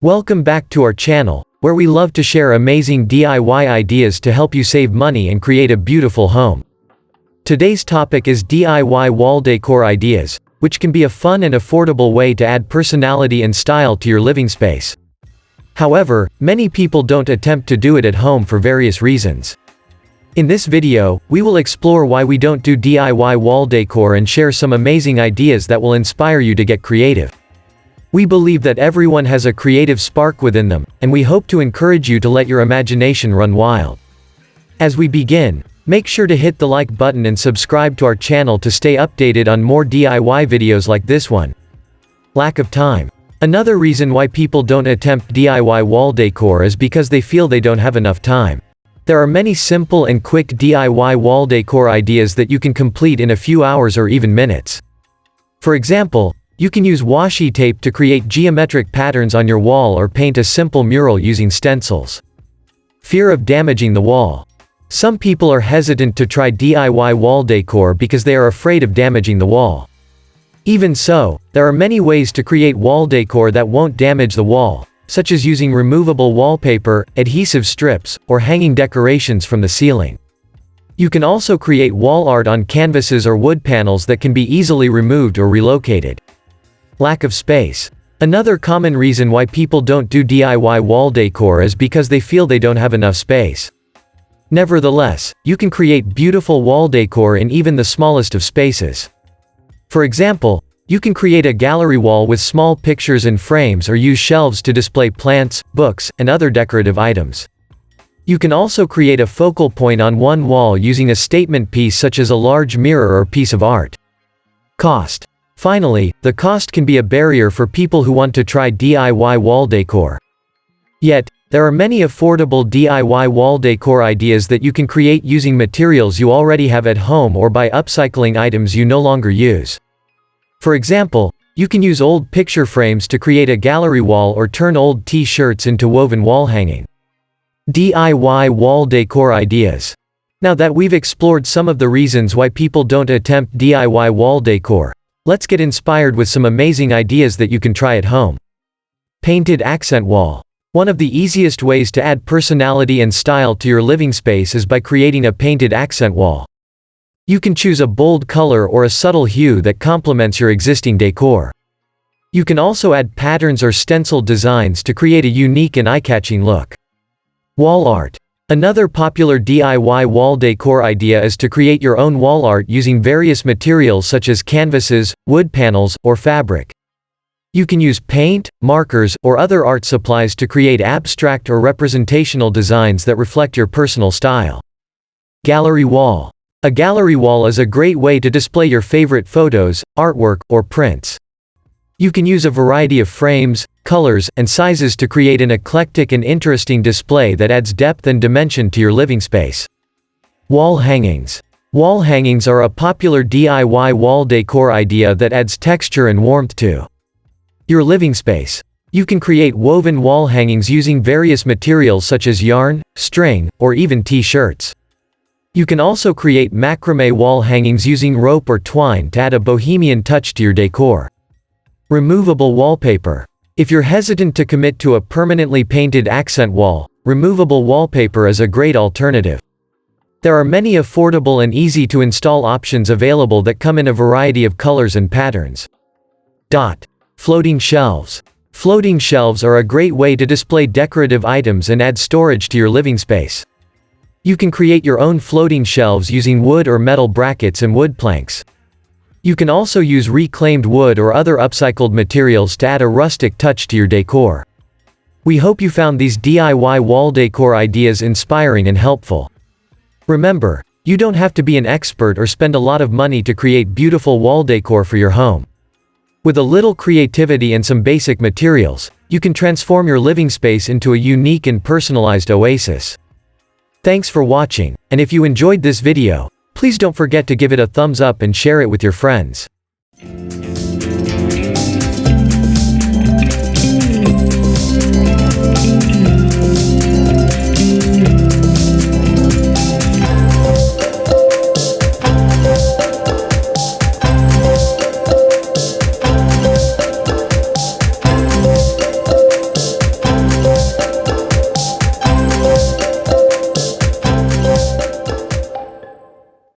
Welcome back to our channel, where we love to share amazing DIY ideas to help you save money and create a beautiful home. Today's topic is DIY wall decor ideas, which can be a fun and affordable way to add personality and style to your living space. However, many people don't attempt to do it at home for various reasons. In this video, we will explore why we don't do DIY wall decor and share some amazing ideas that will inspire you to get creative. We believe that everyone has a creative spark within them, and we hope to encourage you to let your imagination run wild. As we begin, make sure to hit the like button and subscribe to our channel to stay updated on more DIY videos like this one. Lack of time. Another reason why people don't attempt DIY wall decor is because they feel they don't have enough time. There are many simple and quick DIY wall decor ideas that you can complete in a few hours or even minutes. For example, you can use washi tape to create geometric patterns on your wall or paint a simple mural using stencils. Fear of damaging the wall. Some people are hesitant to try DIY wall decor because they are afraid of damaging the wall. Even so, there are many ways to create wall decor that won't damage the wall, such as using removable wallpaper, adhesive strips, or hanging decorations from the ceiling. You can also create wall art on canvases or wood panels that can be easily removed or relocated. Lack of space. Another common reason why people don't do DIY wall decor is because they feel they don't have enough space. Nevertheless, you can create beautiful wall decor in even the smallest of spaces. For example, you can create a gallery wall with small pictures and frames or use shelves to display plants, books, and other decorative items. You can also create a focal point on one wall using a statement piece such as a large mirror or piece of art. Cost. Finally, the cost can be a barrier for people who want to try DIY wall decor. Yet, there are many affordable DIY wall decor ideas that you can create using materials you already have at home or by upcycling items you no longer use. For example, you can use old picture frames to create a gallery wall or turn old t-shirts into woven wall hanging. DIY wall decor ideas. Now that we've explored some of the reasons why people don't attempt DIY wall decor, let's get inspired with some amazing ideas that you can try at home. Painted accent wall. One of the easiest ways to add personality and style to your living space is by creating a painted accent wall. You can choose a bold color or a subtle hue that complements your existing decor. You can also add patterns or stencil designs to create a unique and eye-catching look. Wall art. Another popular DIY wall decor idea is to create your own wall art using various materials such as canvases, wood panels, or fabric. You can use paint, markers, or other art supplies to create abstract or representational designs that reflect your personal style. Gallery wall. A gallery wall is a great way to display your favorite photos, artwork, or prints. You can use a variety of frames, colors, and sizes to create an eclectic and interesting display that adds depth and dimension to your living space. Wall hangings. Wall hangings are a popular DIY wall decor idea that adds texture and warmth to your living space. You can create woven wall hangings using various materials such as yarn, string, or even t-shirts. You can also create macrame wall hangings using rope or twine to add a bohemian touch to your decor. Removable wallpaper. If you're hesitant to commit to a permanently painted accent wall, removable wallpaper is a great alternative. There are many affordable and easy to install options available that come in a variety of colors and patterns. Floating shelves. Floating shelves are a great way to display decorative items and add storage to your living space. You can create your own floating shelves using wood or metal brackets and wood planks. You can also use reclaimed wood or other upcycled materials to add a rustic touch to your decor. We hope you found these DIY wall decor ideas inspiring and helpful. Remember, you don't have to be an expert or spend a lot of money to create beautiful wall decor for your home. With a little creativity and some basic materials, you can transform your living space into a unique and personalized oasis. Thanks for watching, and if you enjoyed this video, please don't forget to give it a thumbs up and share it with your friends.